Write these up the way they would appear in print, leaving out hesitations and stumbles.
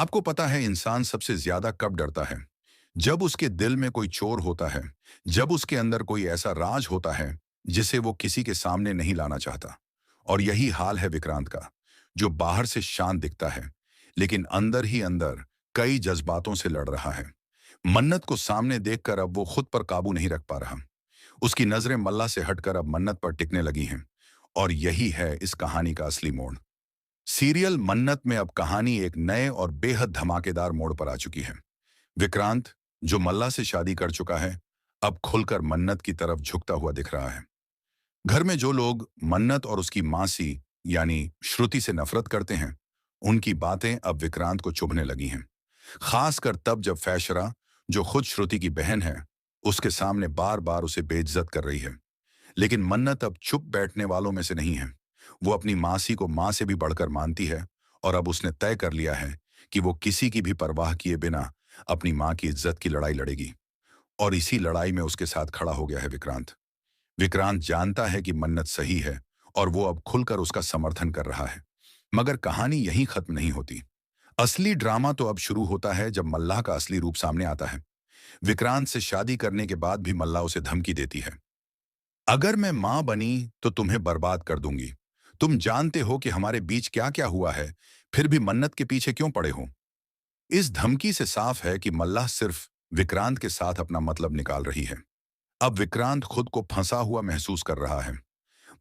आपको पता है इंसान सबसे ज्यादा कब डरता है? जब उसके दिल में कोई चोर होता है, जब उसके अंदर कोई ऐसा राज होता है जिसे वो किसी के सामने नहीं लाना चाहता। और यही हाल है विक्रांत का, जो बाहर से शांत दिखता है, लेकिन अंदर ही अंदर कई जज्बातों से लड़ रहा है। मन्नत को सामने देखकर अब वो खुद पर काबू नहीं रख पा रहा। उसकी नजरें मल्ला से हटकर अब मन्नत पर टिकने लगी हैं। और यही है इस कहानी का असली मोड़। सीरियल मन्नत में अब कहानी एक नए और बेहद धमाकेदार मोड़ पर आ चुकी है। विक्रांत, जो मल्ला से शादी कर चुका है, अब खुलकर मन्नत की तरफ झुकता हुआ दिख रहा है। घर में जो लोग मन्नत और उसकी मासी यानी श्रुति से नफरत करते हैं, उनकी बातें अब विक्रांत को चुभने लगी हैं। खासकर तब जब फैशरा, जो खुद श्रुति की बहन है, उसके सामने बार बार उसे बेइज्जत कर रही है। लेकिन मन्नत अब चुप बैठने वालों में से नहीं है। वो अपनी मासी को मां से भी बढ़कर मानती है। और अब उसने तय कर लिया है कि वो किसी की भी परवाह किए बिना अपनी मां की इज्जत की लड़ाई लड़ेगी। और इसी लड़ाई में उसके साथ खड़ा हो गया है विक्रांत। विक्रांत जानता है कि मन्नत सही है और वो अब खुलकर उसका समर्थन कर रहा है। मगर कहानी यहीं खत्म नहीं होती। असली ड्रामा तो अब शुरू होता है जब मल्लाह का असली रूप सामने आता है। विक्रांत से शादी करने के बाद भी मल्लाह उसे धमकी देती है। अगर मैं मां बनी तो तुम्हें बर्बाद कर दूंगी। तुम जानते हो कि हमारे बीच क्या क्या हुआ है, फिर भी मन्नत के पीछे क्यों पड़े हो? इस धमकी से साफ है कि मल्लाह सिर्फ विक्रांत के साथ अपना मतलब निकाल रही है। अब विक्रांत खुद को फंसा हुआ महसूस कर रहा है।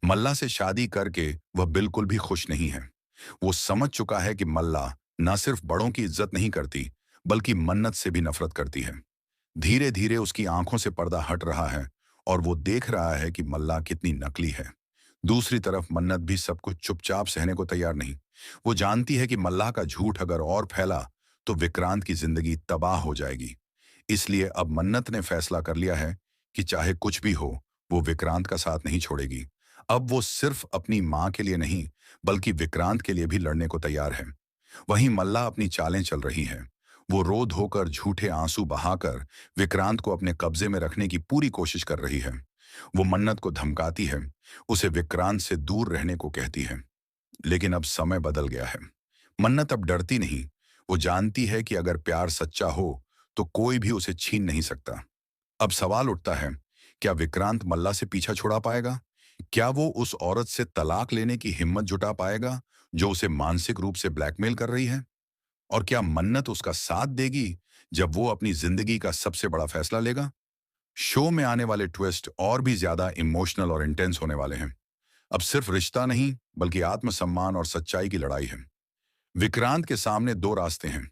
मल्लाह से शादी करके वह बिल्कुल भी खुश नहीं है। वो समझ चुका है कि मल्लाह न सिर्फ बड़ों की इज्जत नहीं करती, बल्कि मन्नत से भी नफरत करती है। धीरे धीरे उसकी आंखों से पर्दा हट रहा है और वो देख रहा है कि मल्लाह कितनी नकली है। दूसरी तरफ मन्नत भी सब कुछ चुपचाप सहने को तैयार नहीं। वो जानती है कि मल्लाह का झूठ अगर और फैला तो विक्रांत की जिंदगी तबाह हो जाएगी। इसलिए अब मन्नत ने फैसला कर लिया है कि चाहे कुछ भी हो, वो विक्रांत का साथ नहीं छोड़ेगी। अब वो सिर्फ अपनी मां के लिए नहीं, बल्कि विक्रांत के लिए भी लड़ने को तैयार है। वहीं मल्लाह अपनी चालें चल रही है। वो रो धोकर झूठे आंसू बहाकर विक्रांत को अपने कब्जे में रखने की पूरी कोशिश कर रही है। वो मन्नत को धमकाती है, उसे विक्रांत से दूर रहने को कहती है। लेकिन अब समय बदल गया है। मन्नत अब डरती नहीं। वो जानती है कि अगर प्यार सच्चा हो तो कोई भी उसे छीन नहीं सकता। अब सवाल उठता है, क्या विक्रांत मल्ला से पीछा छुड़ा पाएगा? क्या वो उस औरत से तलाक लेने की हिम्मत जुटा पाएगा जो उसे मानसिक रूप से ब्लैकमेल कर रही है? और क्या मन्नत उसका साथ देगी जब वो अपनी जिंदगी का सबसे बड़ा फैसला लेगा? शो में आने वाले ट्विस्ट और भी ज्यादा इमोशनल और इंटेंस होने वाले हैं। अब सिर्फ रिश्ता नहीं, बल्कि आत्मसम्मान और सच्चाई की लड़ाई है। विक्रांत के सामने दो रास्ते हैं।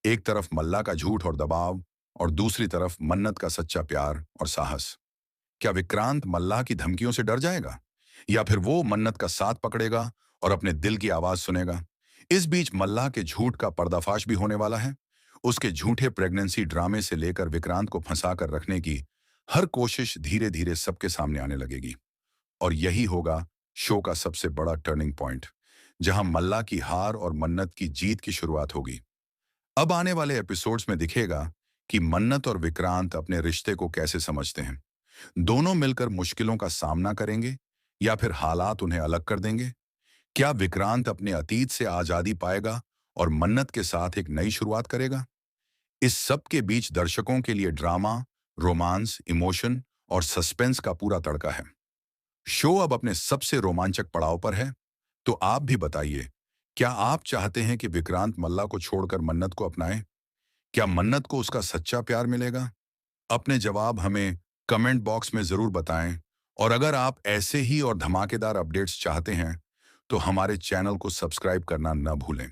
एक तरफ मल्ला का झूठ और दबाव, और दूसरी तरफ मन्नत का सच्चा प्यार और साहस। क्या विक्रांत मल्लाह की धमकियों से डर जाएगा, या फिर वो मन्नत का साथ पकड़ेगा और अपने दिल की आवाज सुनेगा? इस बीच मल्लाह के झूठ का पर्दाफाश भी होने वाला है। उसके झूठे प्रेगनेंसी ड्रामे से लेकर विक्रांत को फंसा कर रखने की हर कोशिश धीरे धीरे सबके सामने आने लगेगी। और यही होगा शो का सबसे बड़ा टर्निंग पॉइंट, जहां मल्लाह की हार और मन्नत की जीत की शुरुआत होगी। अब आने वाले एपिसोड्स में दिखेगा कि मन्नत और विक्रांत अपने रिश्ते को कैसे समझते हैं। दोनों मिलकर मुश्किलों का सामना करेंगे, या फिर हालात उन्हें अलग कर देंगे? क्या विक्रांत अपने अतीत से आजादी पाएगा और मन्नत के साथ एक नई शुरुआत करेगा? इस सब के बीच दर्शकों के लिए ड्रामा, रोमांस, इमोशन और सस्पेंस का पूरा तड़का है। शो अब अपने सबसे रोमांचक पड़ाव पर है। तो आप भी बताइए, क्या आप चाहते हैं कि विक्रांत मल्ला को छोड़कर मन्नत को अपनाए? क्या मन्नत को उसका सच्चा प्यार मिलेगा? अपने जवाब हमें कमेंट बॉक्स में जरूर बताएं। और अगर आप ऐसे ही और धमाकेदार अपडेट्स चाहते हैं, तो हमारे चैनल को सब्सक्राइब करना न भूलें।